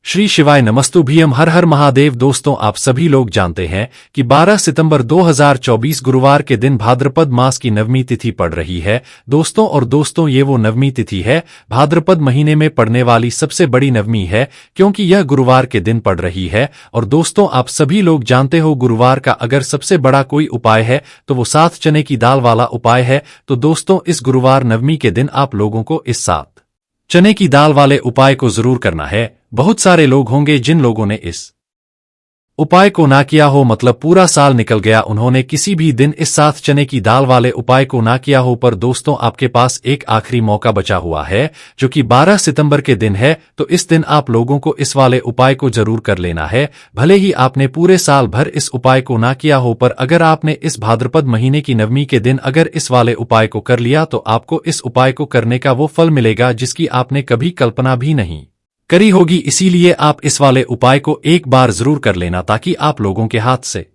श्री शिवाय नमस्तुभ्यम हर हर महादेव। दोस्तों, आप सभी लोग जानते हैं कि 12 सितंबर 2024 गुरुवार के दिन भाद्रपद मास की नवमी तिथि पड़ रही है। दोस्तों ये वो नवमी तिथि है, भाद्रपद महीने में पड़ने वाली सबसे बड़ी नवमी है, क्योंकि यह गुरुवार के दिन पड़ रही है। और दोस्तों, आप सभी लोग जानते हो गुरुवार का अगर सबसे बड़ा कोई उपाय है तो वो 7 चने की दाल वाला उपाय है। तो दोस्तों, इस गुरुवार नवमी के दिन आप लोगों को इस 7 चने की दाल वाले उपाय को जरूर करना है। बहुत सारे लोग होंगे जिन लोगों ने इस उपाय को ना किया हो, मतलब पूरा साल निकल गया, उन्होंने किसी भी दिन इस 7 चने की दाल वाले उपाय को ना किया हो। पर दोस्तों, आपके पास एक आखिरी मौका बचा हुआ है, जो कि 12 सितंबर के दिन है। तो इस दिन आप लोगों को इस वाले उपाय को जरूर कर लेना है। भले ही आपने पूरे साल भर इस उपाय को ना किया हो, पर अगर आपने इस भाद्रपद महीने की नवमी के दिन अगर इस वाले उपाय को कर लिया तो आपको इस उपाय को करने का वो फल मिलेगा जिसकी आपने कभी कल्पना भी नहीं करी होगी। इसीलिए आप इस वाले उपाय को एक बार जरूर कर लेना, ताकि आप लोगों के हाथ से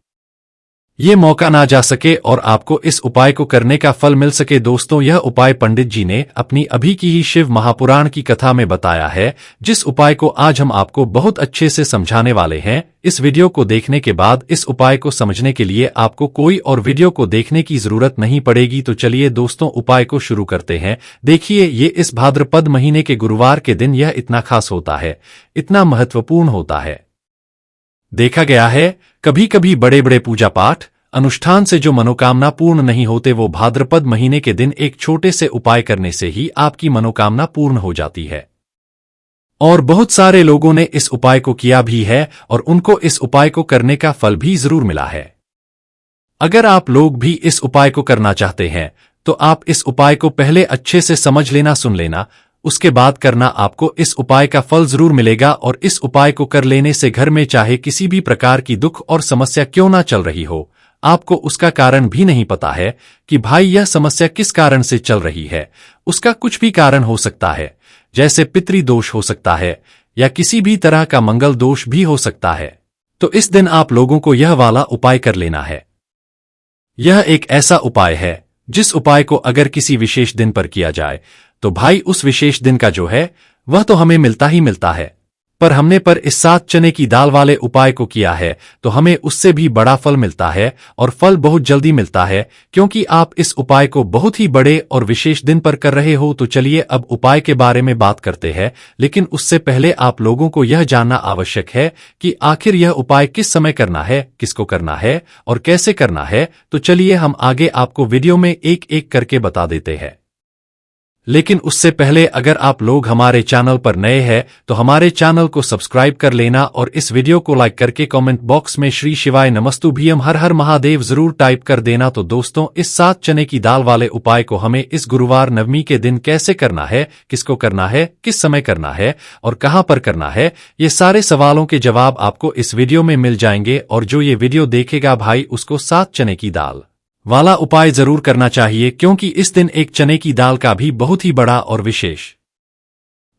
ये मौका ना जा सके और आपको इस उपाय को करने का फल मिल सके। दोस्तों, यह उपाय पंडित जी ने अपनी अभी की ही शिव महापुराण की कथा में बताया है, जिस उपाय को आज हम आपको बहुत अच्छे से समझाने वाले हैं। इस वीडियो को देखने के बाद इस उपाय को समझने के लिए आपको कोई और वीडियो को देखने की जरूरत नहीं पड़ेगी। तो चलिए दोस्तों, उपाय को शुरू करते हैं। देखिए, ये इस भाद्रपद महीने के गुरुवार के दिन यह इतना खास होता है, इतना महत्वपूर्ण होता है। देखा गया है कभी कभी बड़े बड़े पूजा पाठ अनुष्ठान से जो मनोकामना पूर्ण नहीं होते, वो भाद्रपद महीने के दिन एक छोटे से उपाय करने से ही आपकी मनोकामना पूर्ण हो जाती है। और बहुत सारे लोगों ने इस उपाय को किया भी है और उनको इस उपाय को करने का फल भी जरूर मिला है। अगर आप लोग भी इस उपाय को करना चाहते हैं तो आप इस उपाय को पहले अच्छे से समझ लेना, सुन लेना, उसके बाद करना। आपको इस उपाय का फल जरूर मिलेगा। और इस उपाय को कर लेने से घर में चाहे किसी भी प्रकार की दुख और समस्या क्यों ना चल रही हो, आपको उसका कारण भी नहीं पता है कि भाई यह समस्या किस कारण से चल रही है, उसका कुछ भी कारण हो सकता है, जैसे पितृ दोष हो सकता है या किसी भी तरह का मंगल दोष भी हो सकता है। तो इस दिन आप लोगों को यह वाला उपाय कर लेना है। यह एक ऐसा उपाय है जिस उपाय को अगर किसी विशेष दिन पर किया जाए तो भाई उस विशेष दिन का जो है वह तो हमें मिलता ही मिलता है, पर हमने पर इस 7 चने की दाल वाले उपाय को किया है तो हमें उससे भी बड़ा फल मिलता है। और फल बहुत जल्दी मिलता है, क्योंकि आप इस उपाय को बहुत ही बड़े और विशेष दिन पर कर रहे हो। तो चलिए अब उपाय के बारे में बात करते हैं, लेकिन उससे पहले आप लोगों को यह जानना आवश्यक है कि आखिर यह उपाय किस समय करना है, किसको करना है और कैसे करना है। तो चलिए हम आगे आपको वीडियो में एक एक करके बता देते हैं। लेकिन उससे पहले अगर आप लोग हमारे चैनल पर नए हैं तो हमारे चैनल को सब्सक्राइब कर लेना और इस वीडियो को लाइक करके कमेंट बॉक्स में श्री शिवाय नमस्तुभ्यम हर हर महादेव जरूर टाइप कर देना। तो दोस्तों, इस 7 चने की दाल वाले उपाय को हमें इस गुरुवार नवमी के दिन कैसे करना है, किसको करना है, किस समय करना है और कहां पर करना है, ये सारे सवालों के जवाब आपको इस वीडियो में मिल जाएंगे। और जो ये वीडियो देखेगा भाई, उसको 7 चने की दाल वाला उपाय जरूर करना चाहिए, क्योंकि इस दिन एक चने की दाल का भी बहुत ही बड़ा और विशेष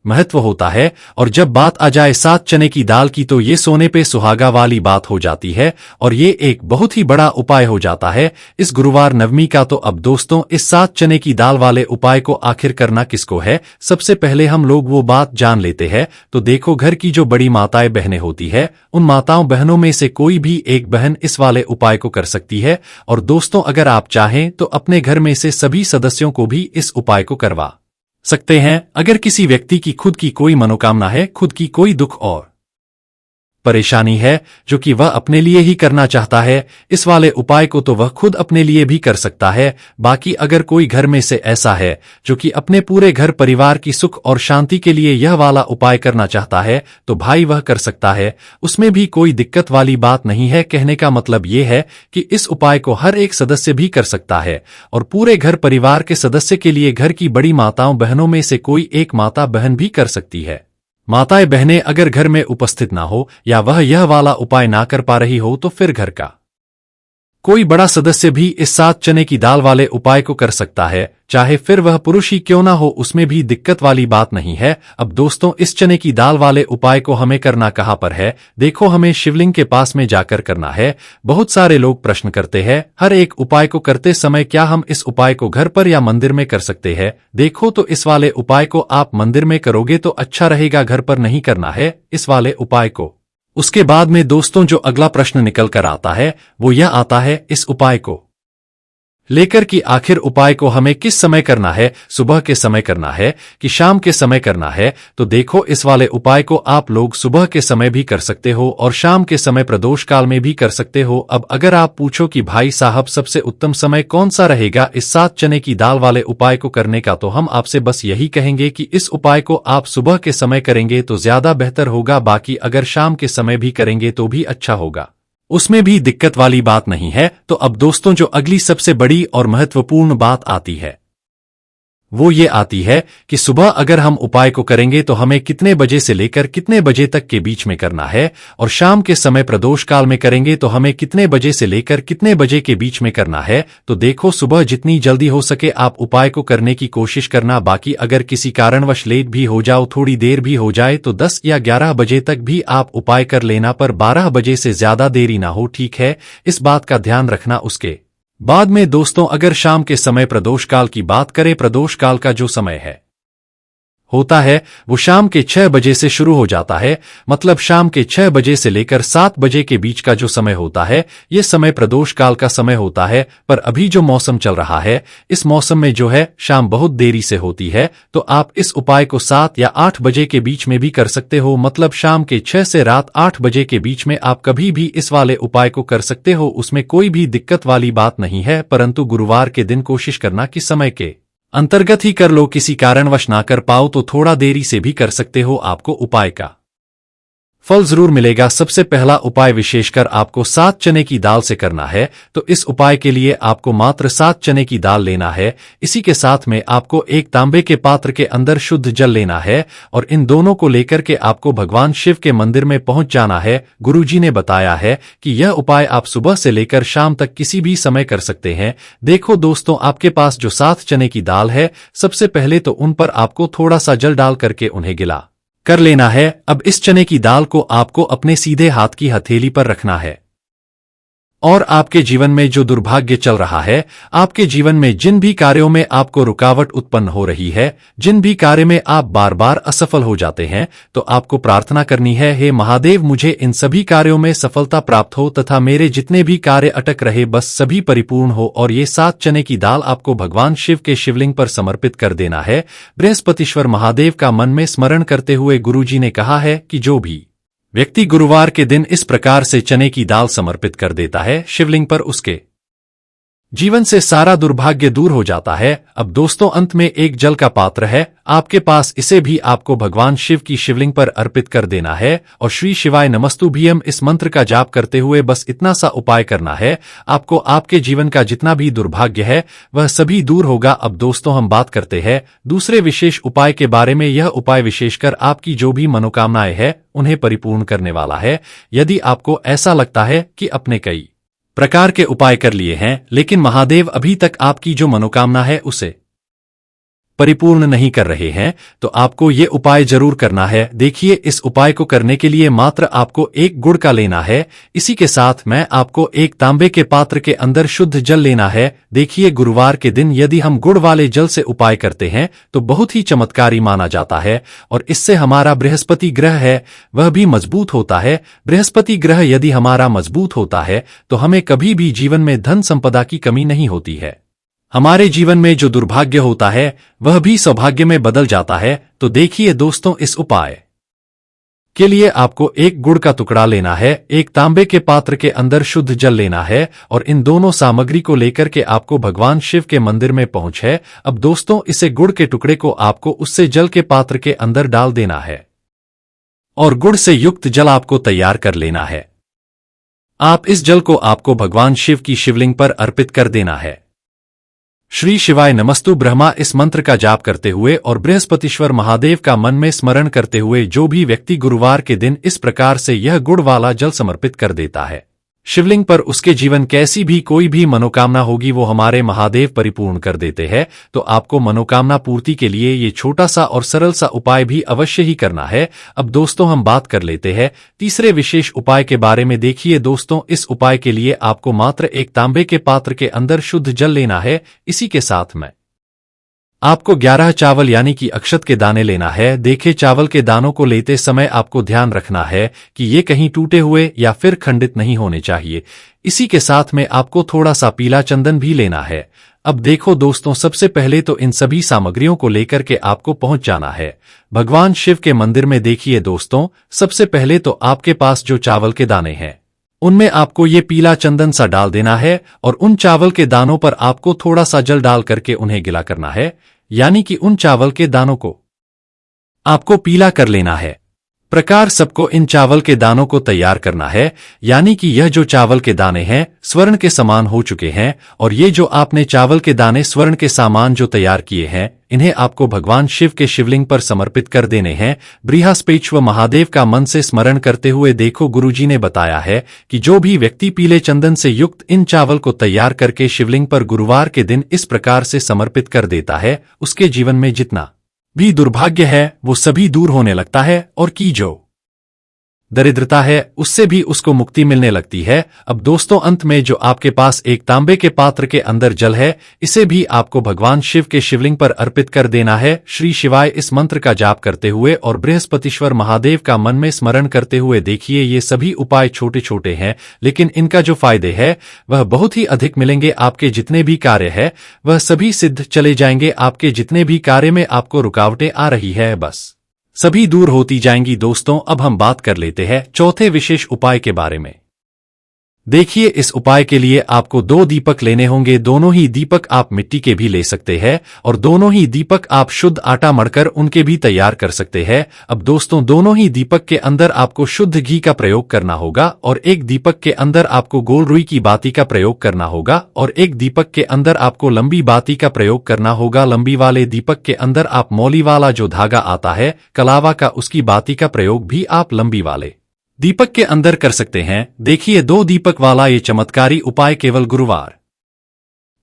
महत्व होता है। और जब बात आ जाए 7 चने की दाल की तो ये सोने पे सुहागा वाली बात हो जाती है और ये एक बहुत ही बड़ा उपाय हो जाता है इस गुरुवार नवमी का। तो अब दोस्तों, इस 7 चने की दाल वाले उपाय को आखिर करना किसको है, सबसे पहले हम लोग वो बात जान लेते हैं। तो देखो, घर की जो बड़ी माताएं बहनें होती है, उन माताओं बहनों में से कोई भी एक बहन इस वाले उपाय को कर सकती है। और दोस्तों, अगर आप चाहें तो अपने घर में से सभी सदस्यों को भी इस उपाय को करवा सकते हैं। अगर किसी व्यक्ति की खुद की कोई मनोकामना है, खुद की कोई दुख और परेशानी है जो कि वह अपने लिए ही करना चाहता है, इस वाले उपाय को तो वह खुद अपने लिए भी कर सकता है। बाकी अगर कोई घर में से ऐसा है जो कि अपने पूरे घर परिवार की सुख और शांति के लिए यह वाला उपाय करना चाहता है, तो भाई वह कर सकता है, उसमें भी कोई दिक्कत वाली बात नहीं है। कहने का मतलब ये है कि इस उपाय को हर एक सदस्य भी कर सकता है और पूरे घर परिवार के सदस्य के लिए घर की बड़ी माताओं बहनों में से कोई एक माता बहन भी कर सकती है। माताएं बहनें अगर घर में उपस्थित ना हो या वह यह वाला उपाय ना कर पा रही हो, तो फिर घर का कोई बड़ा सदस्य भी इस 7 चने की दाल वाले उपाय को कर सकता है, चाहे फिर वह पुरुष ही क्यों ना हो, उसमें भी दिक्कत वाली बात नहीं है। अब दोस्तों, इस चने की दाल वाले उपाय को हमें करना कहाँ पर है? देखो, हमें शिवलिंग के पास में जाकर करना है। बहुत सारे लोग प्रश्न करते हैं, हर एक उपाय को करते समय क्या हम इस उपाय को घर पर या मंदिर में कर सकते हैं? देखो, तो इस वाले उपाय को आप मंदिर में करोगे तो अच्छा रहेगा, घर पर नहीं करना है इस वाले उपाय को। उसके बाद में दोस्तों, जो अगला प्रश्न निकल कर आता है वो यह आता है, इस उपाय को लेकर कि आखिर उपाय को हमें किस समय करना है? सुबह के समय करना है कि शाम के समय करना है? तो देखो, इस वाले उपाय को आप लोग सुबह के समय भी कर सकते हो और शाम के समय प्रदोष काल में भी कर सकते हो। अब अगर आप पूछो कि भाई साहब सबसे उत्तम समय कौन सा रहेगा इस 7 चने की दाल वाले उपाय को करने का, तो हम आपसे बस यही कहेंगे कि इस उपाय को आप सुबह के समय करेंगे तो ज्यादा बेहतर होगा। बाकी अगर शाम के समय भी करेंगे तो भी अच्छा होगा, उसमें भी दिक्कत वाली बात नहीं है। तो अब दोस्तों, जो अगली सबसे बड़ी और महत्वपूर्ण बात आती है वो ये आती है कि सुबह अगर हम उपाय को करेंगे तो हमें कितने बजे से लेकर कितने बजे तक के बीच में करना है, और शाम के समय प्रदोष काल में करेंगे तो हमें कितने बजे से लेकर कितने बजे के बीच में करना है। तो देखो, सुबह जितनी जल्दी हो सके आप उपाय को करने की कोशिश करना। बाकी अगर किसी कारणवश लेट भी हो जाओ, थोड़ी देर भी हो जाए, तो 10 या 11 बजे तक भी आप उपाय कर लेना, पर 12 बजे से ज्यादा देरी ना हो, ठीक है? इस बात का ध्यान रखना। उसके बाद में दोस्तों, अगर शाम के समय प्रदोष काल की बात करें, प्रदोष काल का जो समय होता है वो शाम के 6 बजे से शुरू हो जाता है। मतलब शाम के 6 बजे से लेकर 7 बजे के बीच का जो समय होता है, ये समय प्रदोष काल का समय होता है। पर अभी जो मौसम चल रहा है, इस मौसम में जो है शाम बहुत देरी से होती है, तो आप इस उपाय को 7 या 8 बजे के बीच में भी कर सकते हो। मतलब शाम के 6 से रात 8 बजे के बीच में आप कभी भी इस वाले उपाय को कर सकते हो, उसमें कोई भी दिक्कत वाली बात नहीं है। परंतु गुरुवार के दिन कोशिश करना कि समय के अंतर्गत ही कर लो, किसी कारणवश ना कर पाओ तो थोड़ा देरी से भी कर सकते हो, आपको उपाय का फल जरूर मिलेगा। सबसे पहला उपाय विशेषकर आपको 7 चने की दाल से करना है, तो इस उपाय के लिए आपको मात्र 7 चने की दाल लेना है। इसी के साथ में आपको एक तांबे के पात्र के अंदर शुद्ध जल लेना है, और इन दोनों को लेकर के आपको भगवान शिव के मंदिर में पहुंच जाना है। गुरुजी ने बताया है कि यह उपाय आप सुबह से लेकर शाम तक किसी भी समय कर सकते हैं। देखो दोस्तों, आपके पास जो 7 चने की दाल है, सबसे पहले तो उन पर आपको थोड़ा सा जल डाल करके उन्हें गिला कर लेना है। अब इस चने की दाल को आपको अपने सीधे हाथ की हथेली पर रखना है, और आपके जीवन में जो दुर्भाग्य चल रहा है, आपके जीवन में जिन भी कार्यों में आपको रुकावट उत्पन्न हो रही है, जिन भी कार्य में आप बार बार असफल हो जाते हैं, तो आपको प्रार्थना करनी है, हे महादेव मुझे इन सभी कार्यों में सफलता प्राप्त हो तथा मेरे जितने भी कार्य अटक रहे बस सभी परिपूर्ण हो। और ये 7 चने की दाल आपको भगवान शिव के शिवलिंग पर समर्पित कर देना है। बृहस्पतिश्वर महादेव का मन में स्मरण करते हुए गुरुजी ने कहा है कि जो भी व्यक्ति गुरुवार के दिन इस प्रकार से चने की दाल समर्पित कर देता है शिवलिंग पर, उसके जीवन से सारा दुर्भाग्य दूर हो जाता है। अब दोस्तों, अंत में एक जल का पात्र है आपके पास, इसे भी आपको भगवान शिव की शिवलिंग पर अर्पित कर देना है, और श्री शिवाय नमस्तुभ्यम इस मंत्र का जाप करते हुए बस इतना सा उपाय करना है, आपको आपके जीवन का जितना भी दुर्भाग्य है वह सभी दूर होगा। अब दोस्तों, हम बात करते हैं दूसरे विशेष उपाय के बारे में। यह उपाय विशेषकर आपकी जो भी मनोकामनाएं हैं उन्हें परिपूर्ण करने वाला है। यदि आपको ऐसा लगता है कि अपने कई प्रकार के उपाय कर लिए हैं, लेकिन महादेव अभी तक आपकी जो मनोकामना है उसे परिपूर्ण नहीं कर रहे हैं, तो आपको ये उपाय जरूर करना है। देखिए, इस उपाय को करने के लिए मात्र आपको एक गुड़ का लेना है। इसी के साथ मैं आपको एक तांबे के पात्र के अंदर शुद्ध जल लेना है। देखिए, गुरुवार के दिन यदि हम गुड़ वाले जल से उपाय करते हैं तो बहुत ही चमत्कारी माना जाता है, और इससे हमारा बृहस्पति ग्रह है वह भी मजबूत होता है। बृहस्पति ग्रह यदि हमारा मजबूत होता है तो हमें कभी भी जीवन में धन संपदा की कमी नहीं होती है। हमारे जीवन में जो दुर्भाग्य होता है वह भी सौभाग्य में बदल जाता है। तो देखिए दोस्तों, इस उपाय के लिए आपको एक गुड़ का टुकड़ा लेना है, एक तांबे के पात्र के अंदर शुद्ध जल लेना है, और इन दोनों सामग्री को लेकर के आपको भगवान शिव के मंदिर में पहुंच है। अब दोस्तों, इसे गुड़ के टुकड़े को आपको उससे जल के पात्र के अंदर डाल देना है, और गुड़ से युक्त जल आपको तैयार कर लेना है। आप इस जल को आपको भगवान शिव की शिवलिंग पर अर्पित कर देना है। श्री शिवाय नमस्तु ब्रह्मा इस मंत्र का जाप करते हुए और बृहस्पतिश्वर महादेव का मन में स्मरण करते हुए जो भी व्यक्ति गुरुवार के दिन इस प्रकार से यह गुड़ वाला जल समर्पित कर देता है, शिवलिंग पर उसके जीवन कैसी भी कोई भी मनोकामना होगी वो हमारे महादेव परिपूर्ण कर देते हैं। तो आपको मनोकामना पूर्ति के लिए ये छोटा सा और सरल सा उपाय भी अवश्य ही करना है। अब दोस्तों हम बात कर लेते हैं तीसरे विशेष उपाय के बारे में। देखिए दोस्तों, इस उपाय के लिए आपको मात्र एक तांबे के पात्र के अंदर शुद्ध जल लेना है। इसी के साथ में आपको 11 चावल यानी कि अक्षत के दाने लेना है। देखे चावल के दानों को लेते समय आपको ध्यान रखना है कि ये कहीं टूटे हुए या फिर खंडित नहीं होने चाहिए। इसी के साथ में आपको थोड़ा सा पीला चंदन भी लेना है। अब देखो दोस्तों, सबसे पहले तो इन सभी सामग्रियों को लेकर के आपको पहुंच जाना है भगवान शिव के मंदिर में। देखिए दोस्तों, सबसे पहले तो आपके पास जो चावल के दाने हैं उनमें आपको ये पीला चंदन सा डाल देना है और उन चावल के दानों पर आपको थोड़ा सा जल डाल करके उन्हें गिला करना है, यानी कि उन चावल के दानों को आपको पीला कर लेना है। प्रकार सबको इन चावल के दानों को तैयार करना है, यानी कि यह जो चावल के दाने हैं स्वर्ण के समान हो चुके हैं। और ये जो आपने चावल के दाने स्वर्ण के सामान जो तैयार किए हैं इन्हें आपको भगवान शिव के शिवलिंग पर समर्पित कर देने हैं। बृहस्पतिश्व महादेव का मन से स्मरण करते हुए। देखो गुरुजी ने बताया है कि जो भी व्यक्ति पीले चंदन से युक्त इन चावल को तैयार करके शिवलिंग पर गुरुवार के दिन इस प्रकार से समर्पित कर देता है, उसके जीवन में जितना भी दुर्भाग्य है वो सभी दूर होने लगता है और की जो दरिद्रता है उससे भी उसको मुक्ति मिलने लगती है। अब दोस्तों अंत में जो आपके पास एक तांबे के पात्र के अंदर जल है इसे भी आपको भगवान शिव के शिवलिंग पर अर्पित कर देना है। श्री शिवाय इस मंत्र का जाप करते हुए और बृहस्पतिश्वर महादेव का मन में स्मरण करते हुए। देखिए ये सभी उपाय छोटे छोटे हैं लेकिन इनका जो फायदे है वह बहुत ही अधिक मिलेंगे। आपके जितने भी कार्य है वह सभी सिद्ध चले जाएंगे। आपके जितने भी कार्य में आपको रुकावटें आ रही है बस सभी दूर होती जाएंगी। दोस्तों अब हम बात कर लेते हैं चौथे विशेष उपाय के बारे में। देखिए इस उपाय के लिए आपको 2 दीपक लेने होंगे। दोनों ही दीपक आप मिट्टी के भी ले सकते हैं और दोनों ही दीपक आप शुद्ध आटा मढ़कर उनके भी तैयार कर सकते हैं। अब दोस्तों दोनों ही दीपक के अंदर आपको शुद्ध घी का प्रयोग करना होगा और एक दीपक के अंदर आपको गोल रुई की बाती का प्रयोग करना होगा और एक दीपक के अंदर आपको लंबी बाती का प्रयोग करना होगा। लंबी वाले दीपक के अंदर आप मौली वाला जो धागा आता है कलावा का उसकी बाती का प्रयोग भी आप लंबी वाले दीपक के अंदर कर सकते हैं। देखिए 2 दीपक वाला ये चमत्कारी उपाय केवल गुरुवार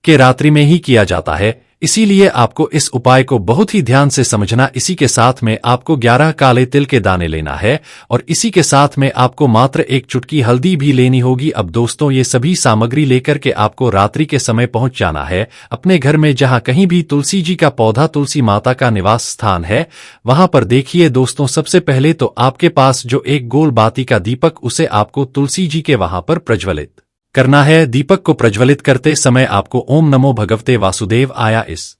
के रात्रि में ही किया जाता है, इसीलिए आपको इस उपाय को बहुत ही ध्यान से समझना। इसी के साथ में आपको 11 काले तिल के दाने लेना है और इसी के साथ में आपको मात्र एक चुटकी हल्दी भी लेनी होगी। अब दोस्तों ये सभी सामग्री लेकर के आपको रात्रि के समय पहुंच जाना है अपने घर में जहां कहीं भी तुलसी जी का पौधा, तुलसी माता का निवास स्थान है वहां पर। देखिए दोस्तों सबसे पहले तो आपके पास जो एक गोल बाती का दीपक उसे आपको तुलसी जी के वहां पर प्रज्वलित करना है। दीपक को प्रज्वलित करते समय आपको ओम नमो भगवते वासुदेव आया इस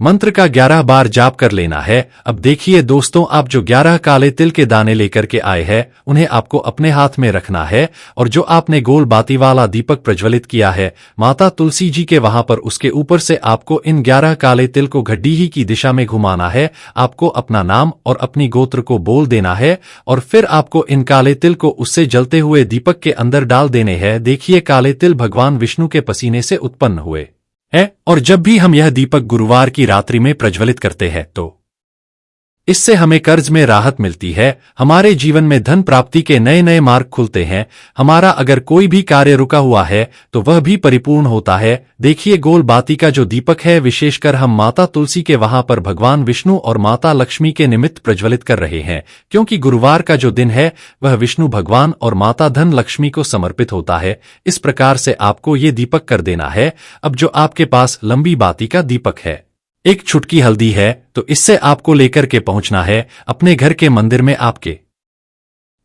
मंत्र का 11 बार जाप कर लेना है। अब देखिए दोस्तों, आप जो 11 काले तिल के दाने लेकर के आए हैं उन्हें आपको अपने हाथ में रखना है और जो आपने गोल बाती वाला दीपक प्रज्वलित किया है माता तुलसी जी के वहां पर उसके ऊपर से आपको इन 11 काले तिल को घड्डी ही की दिशा में घुमाना है। आपको अपना नाम और अपनी गोत्र को बोल देना है और फिर आपको इन काले तिल को उससे जलते हुए दीपक के अंदर डाल देने हैं। देखिए काले तिल भगवान विष्णु के पसीने से उत्पन्न हुए है और जब भी हम यह दीपक गुरुवार की रात्रि में प्रज्वलित करते हैं तो इससे हमें कर्ज में राहत मिलती है, हमारे जीवन में धन प्राप्ति के नए नए मार्ग खुलते हैं। हमारा अगर कोई भी कार्य रुका हुआ है तो वह भी परिपूर्ण होता है। देखिए गोल बाती का जो दीपक है विशेषकर हम माता तुलसी के वहां पर भगवान विष्णु और माता लक्ष्मी के निमित्त प्रज्वलित कर रहे हैं, क्योंकि गुरुवार का जो दिन है वह विष्णु भगवान और माता धन लक्ष्मी को समर्पित होता है। इस प्रकार से आपको ये दीपक कर देना है। अब जो आपके पास लंबी बाती का दीपक है, एक छुटकी हल्दी है, तो इससे आपको लेकर के पहुंचना है अपने घर के मंदिर में। आपके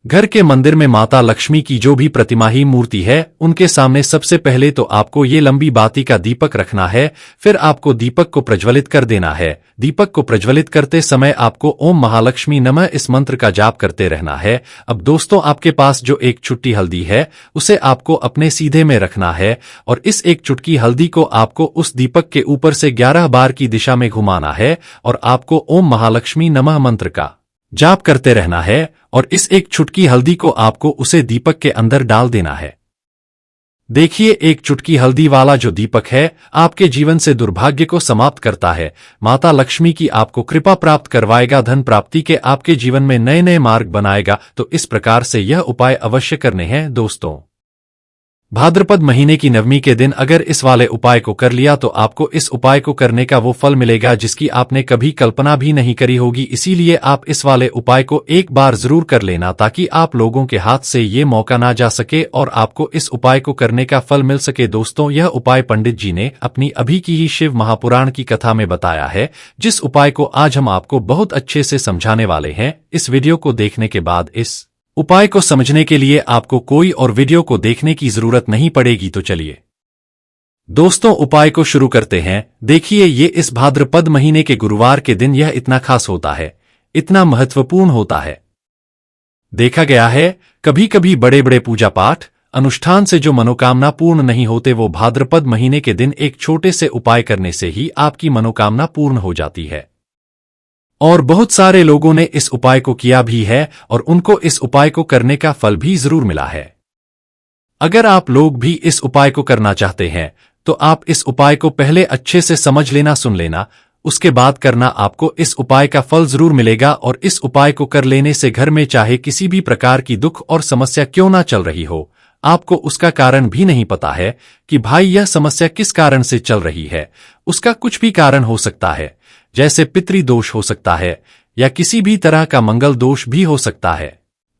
घर के मंदिर में माता लक्ष्मी की जो भी प्रतिमाही मूर्ति है उनके सामने सबसे पहले तो आपको ये लंबी बाती का दीपक रखना है। फिर आपको दीपक को प्रज्वलित कर देना है। दीपक को प्रज्वलित करते समय आपको ओम महालक्ष्मी नमः इस मंत्र का जाप करते रहना है। अब दोस्तों आपके पास जो एक चुटकी हल्दी है उसे आपको अपने सीधे में रखना है और इस एक चुटकी हल्दी को आपको उस दीपक के ऊपर से 11 बार की दिशा में घुमाना है और आपको ओम महालक्ष्मी नमः मंत्र का जाप करते रहना है और इस एक चुटकी हल्दी को आपको उसे दीपक के अंदर डाल देना है। देखिए एक चुटकी हल्दी वाला जो दीपक है आपके जीवन से दुर्भाग्य को समाप्त करता है। माता लक्ष्मी की आपको कृपा प्राप्त करवाएगा, धन प्राप्ति के आपके जीवन में नए नए मार्ग बनाएगा। तो इस प्रकार से यह उपाय अवश्य करने हैं दोस्तों। भाद्रपद महीने की नवमी के दिन अगर इस वाले उपाय को कर लिया तो आपको इस उपाय को करने का वो फल मिलेगा जिसकी आपने कभी कल्पना भी नहीं करी होगी। इसीलिए आप इस वाले उपाय को एक बार जरूर कर लेना ताकि आप लोगों के हाथ से ये मौका ना जा सके और आपको इस उपाय को करने का फल मिल सके। दोस्तों, यह उपाय पंडित जी ने अपनी अभी की ही शिव महापुराण की कथा में बताया है, जिस उपाय को आज हम आपको बहुत अच्छे से समझाने वाले हैं। इस वीडियो को देखने के बाद इस उपाय को समझने के लिए आपको कोई और वीडियो को देखने की जरूरत नहीं पड़ेगी। तो चलिए दोस्तों, उपाय को शुरू करते हैं। देखिए, ये इस भाद्रपद महीने के गुरुवार के दिन यह इतना खास होता है, इतना महत्वपूर्ण होता है। देखा गया है कभी कभी बड़े बड़े पूजा पाठ अनुष्ठान से जो मनोकामना पूर्ण नहीं होते, वो भाद्रपद महीने के दिन एक छोटे से उपाय करने से ही आपकी मनोकामना पूर्ण हो जाती है। और बहुत सारे लोगों ने इस उपाय को किया भी है और उनको इस उपाय को करने का फल भी जरूर मिला है। अगर आप लोग भी इस उपाय को करना चाहते हैं तो आप इस उपाय को पहले अच्छे से समझ लेना, सुन लेना, उसके बाद करना। आपको इस उपाय का फल जरूर मिलेगा और इस उपाय को कर लेने से घर में चाहे किसी भी प्रकार की दुख और समस्या क्यों ना चल रही हो, आपको उसका कारण भी नहीं पता है कि भाई यह समस्या किस कारण से चल रही है, उसका कुछ भी कारण हो सकता है, जैसे पितृ दोष हो सकता है या किसी भी तरह का मंगल दोष भी हो सकता है।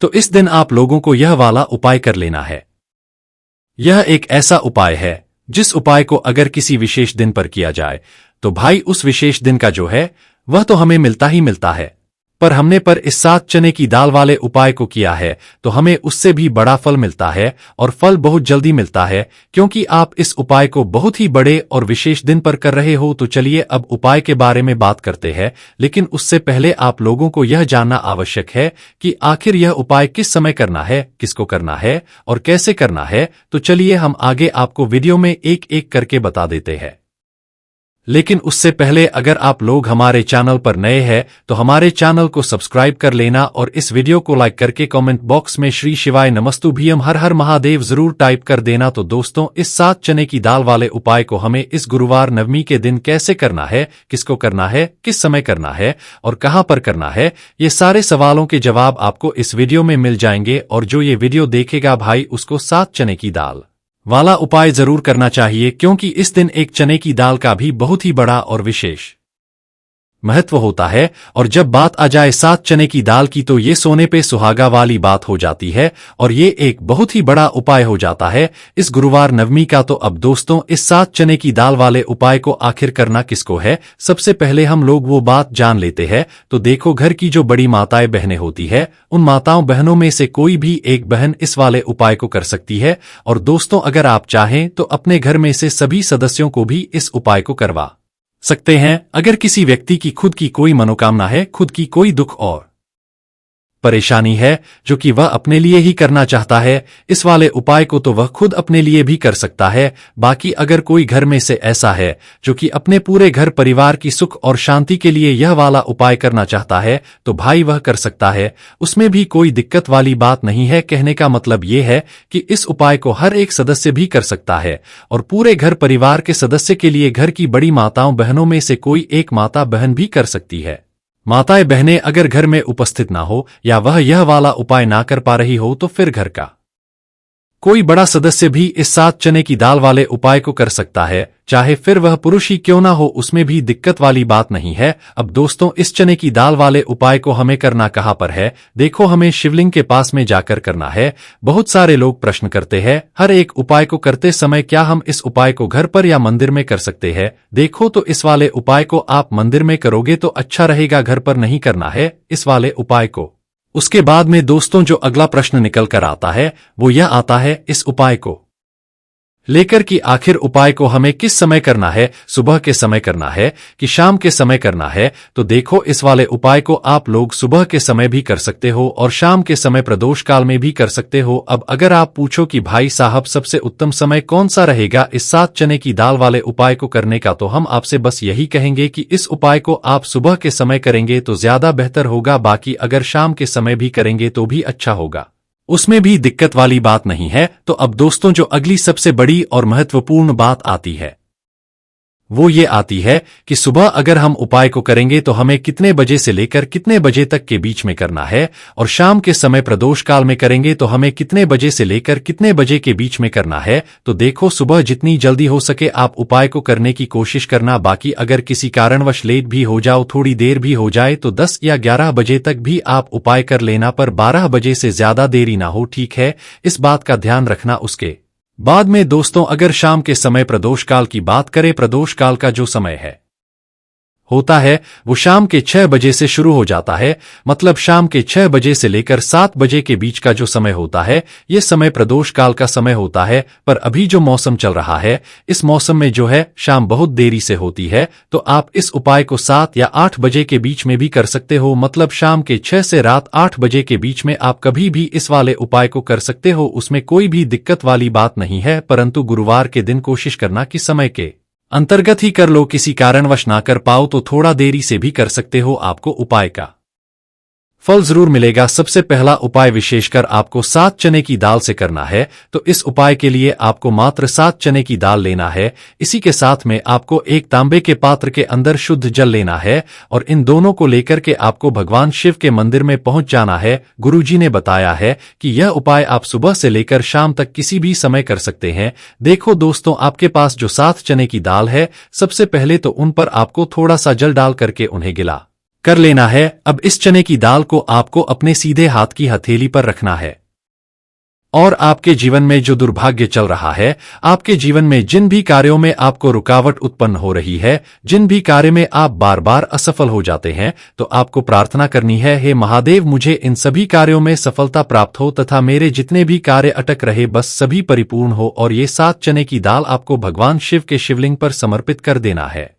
तो इस दिन आप लोगों को यह वाला उपाय कर लेना है। यह एक ऐसा उपाय है जिस उपाय को अगर किसी विशेष दिन पर किया जाए तो भाई उस विशेष दिन का जो है वह तो हमें मिलता ही मिलता है, पर हमने पर इस 7 चने की दाल वाले उपाय को किया है तो हमें उससे भी बड़ा फल मिलता है और फल बहुत जल्दी मिलता है, क्योंकि आप इस उपाय को बहुत ही बड़े और विशेष दिन पर कर रहे हो। तो चलिए अब उपाय के बारे में बात करते हैं, लेकिन उससे पहले आप लोगों को यह जानना आवश्यक है कि आखिर यह उपाय किस समय करना है, किसको करना है और कैसे करना है। तो चलिए हम आगे आपको वीडियो में एक एक करके बता देते हैं। लेकिन उससे पहले अगर आप लोग हमारे चैनल पर नए हैं तो हमारे चैनल को सब्सक्राइब कर लेना और इस वीडियो को लाइक करके कमेंट बॉक्स में श्री शिवाय नमस्तुभ्यम हर हर महादेव जरूर टाइप कर देना। तो दोस्तों, इस 7 चने की दाल वाले उपाय को हमें इस गुरुवार नवमी के दिन कैसे करना है, किसको करना है, किस समय करना है और कहां पर करना है, ये सारे सवालों के जवाब आपको इस वीडियो में मिल जाएंगे। और जो ये वीडियो देखेगा भाई उसको 7 चने की दाल वाला उपाय जरूर करना चाहिए, क्योंकि इस दिन एक चने की दाल का भी बहुत ही बड़ा और विशेष महत्व होता है। और जब बात आ जाए 7 चने की दाल की तो ये सोने पे सुहागा वाली बात हो जाती है और ये एक बहुत ही बड़ा उपाय हो जाता है इस गुरुवार नवमी का। तो अब दोस्तों, इस 7 चने की दाल वाले उपाय को आखिर करना किसको है, सबसे पहले हम लोग वो बात जान लेते हैं। तो देखो, घर की जो बड़ी माताएं बहनें होती है, उन माताओं बहनों में से कोई भी एक बहन इस वाले उपाय को कर सकती है। और दोस्तों, अगर आप चाहें तो अपने घर में से सभी सदस्यों को भी इस उपाय को करवा सकते हैं। अगर किसी व्यक्ति की खुद की कोई मनोकामना है, खुद की कोई दुख और परेशानी है जो कि वह अपने लिए ही करना चाहता है, इस वाले उपाय को तो वह खुद अपने लिए भी कर सकता है। बाकी अगर कोई घर में से ऐसा है जो कि अपने पूरे घर परिवार की सुख और शांति के लिए यह वाला उपाय करना चाहता है तो भाई वह कर सकता है, उसमें भी कोई दिक्कत वाली बात नहीं है। कहने का मतलब ये है कि इस उपाय को हर एक सदस्य भी कर सकता है और पूरे घर परिवार के सदस्य के लिए घर की बड़ी माताओं बहनों में से कोई एक माता बहन भी कर सकती है। माताएं बहनें अगर घर में उपस्थित ना हो या वह यह वाला उपाय ना कर पा रही हो तो फिर घर का कोई बड़ा सदस्य भी इस 7 चने की दाल वाले उपाय को कर सकता है, चाहे फिर वह पुरुष ही क्यों ना हो, उसमें भी दिक्कत वाली बात नहीं है। अब दोस्तों, इस चने की दाल वाले उपाय को हमें करना कहां पर है? देखो, हमें शिवलिंग के पास में जाकर करना है। बहुत सारे लोग प्रश्न करते हैं हर एक उपाय को करते समय क्या हम इस उपाय को घर पर या मंदिर में कर सकते हैं? देखो, तो इस वाले उपाय को आप मंदिर में करोगे तो अच्छा रहेगा, घर पर नहीं करना है इस वाले उपाय को। उसके बाद में दोस्तों, जो अगला प्रश्न निकल कर आता है वो यह आता है इस उपाय को लेकर कि आखिर उपाय को हमें किस समय करना है, सुबह के समय करना है कि शाम के समय करना है? तो देखो, इस वाले उपाय को आप लोग सुबह के समय भी कर सकते हो और शाम के समय प्रदोष काल में भी कर सकते हो। अब अगर आप पूछो कि भाई साहब सबसे उत्तम समय कौन सा रहेगा इस 7 चने की दाल वाले उपाय को करने का, तो हम आपसे बस यही कहेंगे कि इस उपाय को आप सुबह के समय करेंगे तो ज्यादा बेहतर होगा। बाकी अगर शाम के समय भी करेंगे तो भी अच्छा होगा, उसमें भी दिक्कत वाली बात नहीं है। तो अब दोस्तों, जो अगली सबसे बड़ी और महत्वपूर्ण बात आती है वो ये आती है कि सुबह अगर हम उपाय को करेंगे तो हमें कितने बजे से लेकर कितने बजे तक के बीच में करना है, और शाम के समय प्रदोष काल में करेंगे तो हमें कितने बजे से लेकर कितने बजे के बीच में करना है। तो देखो, सुबह जितनी जल्दी हो सके आप उपाय को करने की कोशिश करना। बाकी अगर किसी कारणवश लेट भी हो जाओ, थोड़ी देर भी हो जाए, तो 10 या 11 बजे तक भी आप उपाय कर लेना, पर 12 बजे से ज्यादा देरी ना हो, ठीक है? इस बात का ध्यान रखना। उसके बाद में दोस्तों, अगर शाम के समय प्रदोष काल की बात करें, प्रदोष काल का जो समय होता है वो शाम के 6 बजे से शुरू हो जाता है। मतलब शाम के 6 बजे से लेकर 7 बजे के बीच का जो समय होता है, ये समय प्रदोष काल का समय होता है। पर अभी जो मौसम चल रहा है, इस मौसम में जो है शाम बहुत देरी से होती है, तो आप इस उपाय को 7 या 8 बजे के बीच में भी कर सकते हो। मतलब शाम के 6 से रात 8 बजे के बीच में आप कभी भी इस वाले उपाय को कर सकते हो, उसमें कोई भी दिक्कत वाली बात नहीं है। परंतु गुरुवार के दिन कोशिश करना कि समय के अंतर्गत ही कर लो। किसी कारणवश ना कर पाओ तो थोड़ा देरी से भी कर सकते हो, आपको उपाय का फल जरूर मिलेगा। सबसे पहला उपाय विशेषकर आपको 7 चने की दाल से करना है। तो इस उपाय के लिए आपको मात्र 7 चने की दाल लेना है। इसी के साथ में आपको एक तांबे के पात्र के अंदर शुद्ध जल लेना है, और इन दोनों को लेकर के आपको भगवान शिव के मंदिर में पहुंच जाना है। गुरुजी ने बताया है कि यह उपाय आप सुबह से लेकर शाम तक किसी भी समय कर सकते हैं। देखो दोस्तों, आपके पास जो 7 चने की दाल है, सबसे पहले तो उन पर आपको थोड़ा सा जल डाल करके उन्हें गिला कर लेना है। अब इस चने की दाल को आपको अपने सीधे हाथ की हथेली पर रखना है, और आपके जीवन में जो दुर्भाग्य चल रहा है, आपके जीवन में जिन भी कार्यों में आपको रुकावट उत्पन्न हो रही है, जिन भी कार्य में आप बार बार असफल हो जाते हैं, तो आपको प्रार्थना करनी है, हे महादेव, मुझे इन सभी कार्यों में सफलता प्राप्त हो तथा मेरे जितने भी कार्य अटक रहे बस सभी परिपूर्ण हो। और ये 7 चने की दाल आपको भगवान शिव के शिवलिंग पर समर्पित कर देना है।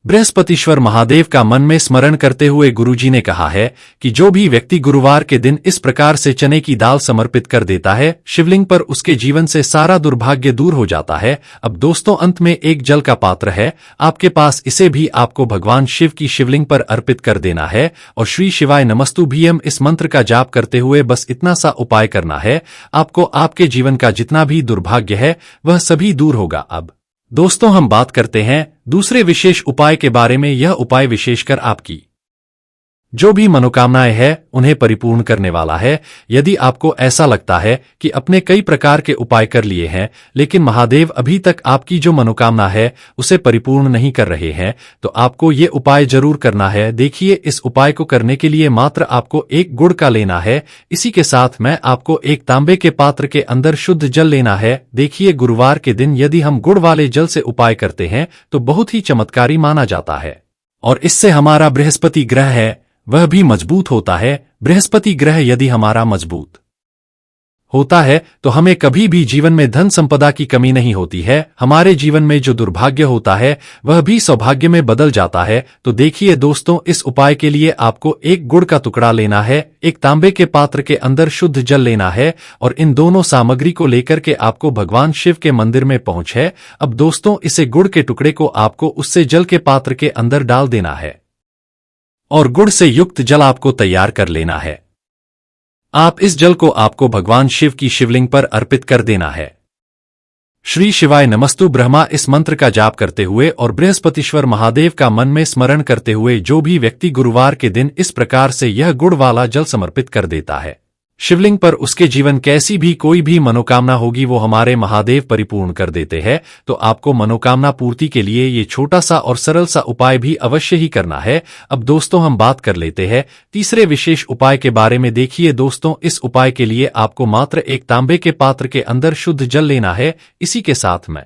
बृहस्पतिश्वर महादेव का मन में स्मरण करते हुए गुरुजी ने कहा है कि जो भी व्यक्ति गुरुवार के दिन इस प्रकार से चने की दाल समर्पित कर देता है शिवलिंग पर, उसके जीवन से सारा दुर्भाग्य दूर हो जाता है। अब दोस्तों, अंत में एक जल का पात्र है आपके पास, इसे भी आपको भगवान शिव की शिवलिंग पर अर्पित कर देना है, और श्री शिवाय नमस्तुभ्यम इस मंत्र का जाप करते हुए बस इतना सा उपाय करना है, आपको आपके जीवन का जितना भी दुर्भाग्य है वह सभी दूर होगा। अब दोस्तों, हम बात करते हैं दूसरे विशेष उपाय के बारे में। यह उपाय विशेषकर आपकी जो भी मनोकामनाएं हैं उन्हें परिपूर्ण करने वाला है। यदि आपको ऐसा लगता है कि अपने कई प्रकार के उपाय कर लिए हैं लेकिन महादेव अभी तक आपकी जो मनोकामना है उसे परिपूर्ण नहीं कर रहे हैं, तो आपको ये उपाय जरूर करना है। देखिए, इस उपाय को करने के लिए मात्र आपको एक गुड़ का लेना है। इसी के साथ में आपको एक तांबे के पात्र के अंदर शुद्ध जल लेना है। देखिए, गुरुवार के दिन यदि हम गुड़ वाले जल से उपाय करते हैं तो बहुत ही चमत्कारी माना जाता है, और इससे हमारा बृहस्पति ग्रह है वह भी मजबूत होता है। बृहस्पति ग्रह यदि हमारा मजबूत होता है तो हमें कभी भी जीवन में धन संपदा की कमी नहीं होती है। हमारे जीवन में जो दुर्भाग्य होता है वह भी सौभाग्य में बदल जाता है। तो देखिए दोस्तों, इस उपाय के लिए आपको एक गुड़ का टुकड़ा लेना है, एक तांबे के पात्र के अंदर शुद्ध जल लेना है, और इन दोनों सामग्री को लेकर के आपको भगवान शिव के मंदिर में पहुंच है। अब दोस्तों, इसे गुड़ के टुकड़े को आपको उससे जल के पात्र के अंदर डाल देना है, और गुड़ से युक्त जल आपको तैयार कर लेना है। आप इस जल को आपको भगवान शिव की शिवलिंग पर अर्पित कर देना है। श्री शिवाय नमस्तु ब्रह्मा इस मंत्र का जाप करते हुए और बृहस्पतिश्वर महादेव का मन में स्मरण करते हुए जो भी व्यक्ति गुरुवार के दिन इस प्रकार से यह गुड़ वाला जल समर्पित कर देता है शिवलिंग पर, उसके जीवन कैसी भी कोई भी मनोकामना होगी वो हमारे महादेव परिपूर्ण कर देते हैं। तो आपको मनोकामना पूर्ति के लिए ये छोटा सा और सरल सा उपाय भी अवश्य ही करना है। अब दोस्तों, हम बात कर लेते हैं तीसरे विशेष उपाय के बारे में। देखिए दोस्तों, इस उपाय के लिए आपको मात्र एक तांबे के पात्र के अंदर शुद्ध जल लेना है। इसी के साथ में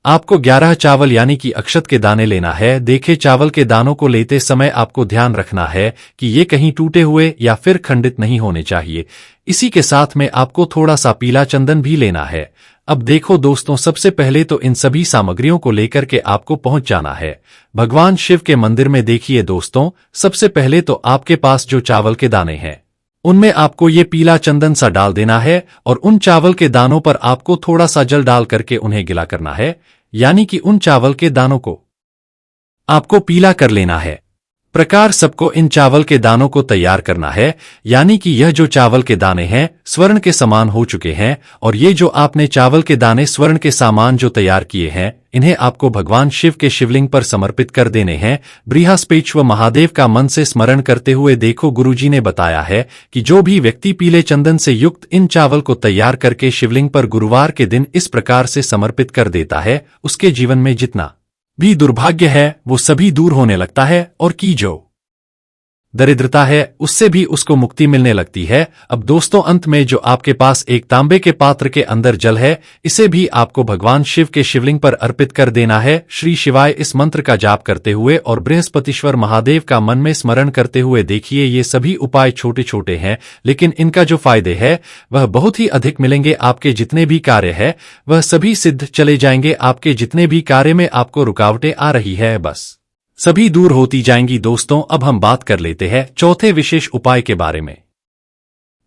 आपको 11 चावल यानी कि अक्षत के दाने लेना है। देखे, चावल के दानों को लेते समय आपको ध्यान रखना है कि ये कहीं टूटे हुए या फिर खंडित नहीं होने चाहिए। इसी के साथ में आपको थोड़ा सा पीला चंदन भी लेना है। अब देखो दोस्तों, सबसे पहले तो इन सभी सामग्रियों को लेकर के आपको पहुंच जाना है भगवान शिव के मंदिर में। देखिए दोस्तों, सबसे पहले तो आपके पास जो चावल के दाने हैं उनमें आपको ये पीला चंदन सा डाल देना है, और उन चावल के दानों पर आपको थोड़ा सा जल डाल करके उन्हें गिला करना है, यानी कि उन चावल के दानों को आपको पीला कर लेना है। प्रकार सबको इन चावल के दानों को तैयार करना है, यानी कि यह जो चावल के दाने हैं स्वर्ण के समान हो चुके हैं, और ये जो आपने चावल के दाने स्वर्ण के सामान जो तैयार किए हैं, इन्हें आपको भगवान शिव के शिवलिंग पर समर्पित कर देने हैं। बृहस्पतिश्व महादेव का मन से स्मरण करते हुए देखो, गुरुजी ने बताया है कि जो भी व्यक्ति पीले चंदन से युक्त इन चावल को तैयार करके शिवलिंग पर गुरुवार के दिन इस प्रकार से समर्पित कर देता है, उसके जीवन में जितना भी दुर्भाग्य है वो सभी दूर होने लगता है, और की जो दरिद्रता है उससे भी उसको मुक्ति मिलने लगती है। अब दोस्तों, अंत में जो आपके पास एक तांबे के पात्र के अंदर जल है, इसे भी आपको भगवान शिव के शिवलिंग पर अर्पित कर देना है। श्री शिवाय इस मंत्र का जाप करते हुए और बृहस्पतिश्वर महादेव का मन में स्मरण करते हुए देखिए, ये सभी उपाय छोटे छोटे हैं, लेकिन इनका जो फायदे है वह बहुत ही अधिक मिलेंगे। आपके जितने भी कार्य है वह सभी सिद्ध चले जाएंगे। आपके जितने भी कार्य में आपको रुकावटें आ रही है बस सभी दूर होती जाएंगी। दोस्तों, अब हम बात कर लेते हैं चौथे विशेष उपाय के बारे में।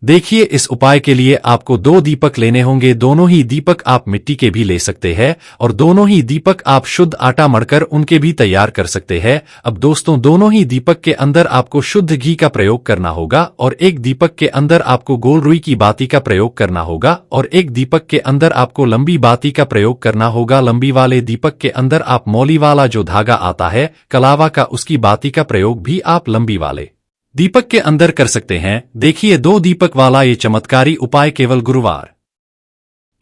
देखिए, इस उपाय के लिए आपको 2 दीपक लेने होंगे। दोनों ही दीपक आप मिट्टी के भी ले सकते हैं, और दोनों ही दीपक आप शुद्ध आटा मढ़कर उनके भी तैयार कर सकते हैं। अब दोस्तों, दोनों ही दीपक के अंदर आपको शुद्ध घी का प्रयोग करना होगा, और एक दीपक के अंदर आपको गोल रुई की बाती का प्रयोग करना होगा, और एक दीपक के अंदर आपको लंबी बाती का प्रयोग करना होगा। लंबी वाले दीपक के अंदर आप मौली वाला जो धागा आता है कलावा का, उसकी बाती का प्रयोग भी आप लंबी वाले दीपक के अंदर कर सकते हैं। देखिए, 2 दीपक वाला ये चमत्कारी उपाय केवल गुरुवार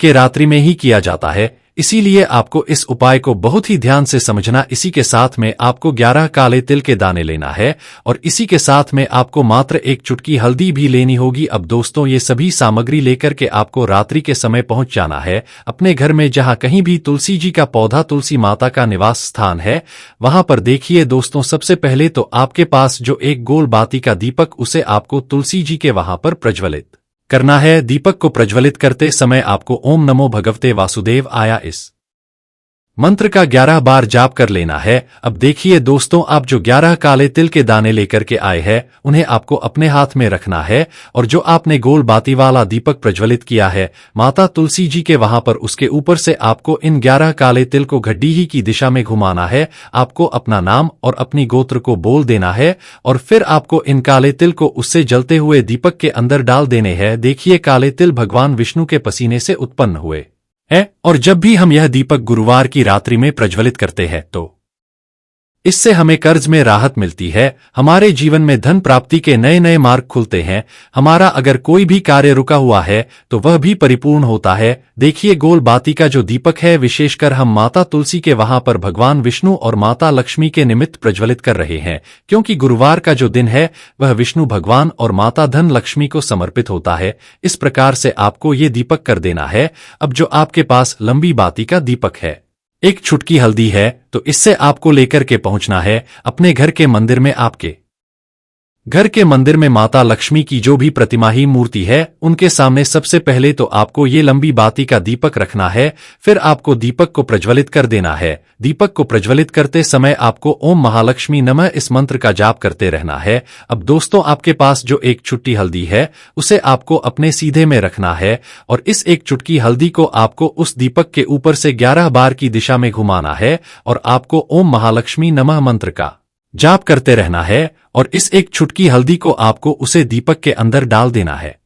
के रात्रि में ही किया जाता है, इसीलिए आपको इस उपाय को बहुत ही ध्यान से समझना। इसी के साथ में आपको 11 काले तिल के दाने लेना है, और इसी के साथ में आपको मात्र 1 चुटकी हल्दी भी लेनी होगी। अब दोस्तों, ये सभी सामग्री लेकर के आपको रात्रि के समय पहुंच जाना है अपने घर में, जहां कहीं भी तुलसी जी का पौधा, तुलसी माता का निवास स्थान है, वहां पर। देखिए दोस्तों, सबसे पहले तो आपके पास जो एक गोल बाती का दीपक, उसे आपको तुलसी जी के वहां पर प्रज्वलित करना है। दीपक को प्रज्वलित करते समय आपको ओम नमो भगवते वासुदेव आया इस मंत्र का 11 बार जाप कर लेना है। अब देखिए दोस्तों, आप जो 11 काले तिल के दाने लेकर के आए हैं उन्हें आपको अपने हाथ में रखना है, और जो आपने गोल बाती वाला दीपक प्रज्वलित किया है माता तुलसी जी के वहां पर, उसके ऊपर से आपको इन 11 काले तिल को घड्डी ही की दिशा में घुमाना है। आपको अपना नाम और अपनी गोत्र को बोल देना है, और फिर आपको इन काले तिल को उससे जलते हुए दीपक के अंदर डाल देने हैं। देखिए, काले तिल भगवान विष्णु के पसीने से उत्पन्न हुए है, और जब भी हम यह दीपक गुरुवार की रात्रि में प्रज्वलित करते हैं तो इससे हमें कर्ज में राहत मिलती है, हमारे जीवन में धन प्राप्ति के नए नए मार्ग खुलते हैं, हमारा अगर कोई भी कार्य रुका हुआ है तो वह भी परिपूर्ण होता है। देखिए, गोल बाती का जो दीपक है विशेषकर हम माता तुलसी के वहां पर भगवान विष्णु और माता लक्ष्मी के निमित्त प्रज्वलित कर रहे हैं, क्योंकि गुरुवार का जो दिन है वह विष्णु भगवान और माता धन लक्ष्मी को समर्पित होता है। इस प्रकार से आपको ये दीपक कर देना है। अब जो आपके पास लंबी बाती का दीपक है, 1 चुटकी हल्दी है, तो इससे आपको लेकर के पहुंचना है अपने घर के मंदिर में। आपके घर के मंदिर में माता लक्ष्मी की जो भी प्रतिमा ही मूर्ति है उनके सामने सबसे पहले तो आपको ये लंबी बाती का दीपक रखना है। फिर आपको दीपक को प्रज्वलित कर देना है। दीपक को प्रज्वलित करते समय आपको ओम महालक्ष्मी नमः इस मंत्र का जाप करते रहना है। अब दोस्तों, आपके पास जो 1 चुटकी हल्दी है उसे आपको अपने सीधे में रखना है, और इस 1 चुटकी हल्दी को आपको उस दीपक के ऊपर से 11 बार की दिशा में घुमाना है, और आपको ओम महालक्ष्मी नमः मंत्र का जाप करते रहना है, और इस 1 चुटकी हल्दी को आपको उसे दीपक के अंदर डाल देना है।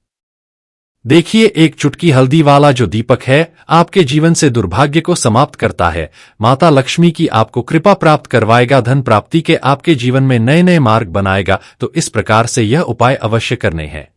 देखिए, 1 चुटकी हल्दी वाला जो दीपक है आपके जीवन से दुर्भाग्य को समाप्त करता है, माता लक्ष्मी की आपको कृपा प्राप्त करवाएगा, धन प्राप्ति के आपके जीवन में नए नए मार्ग बनाएगा। तो इस प्रकार से यह उपाय अवश्य करने हैं।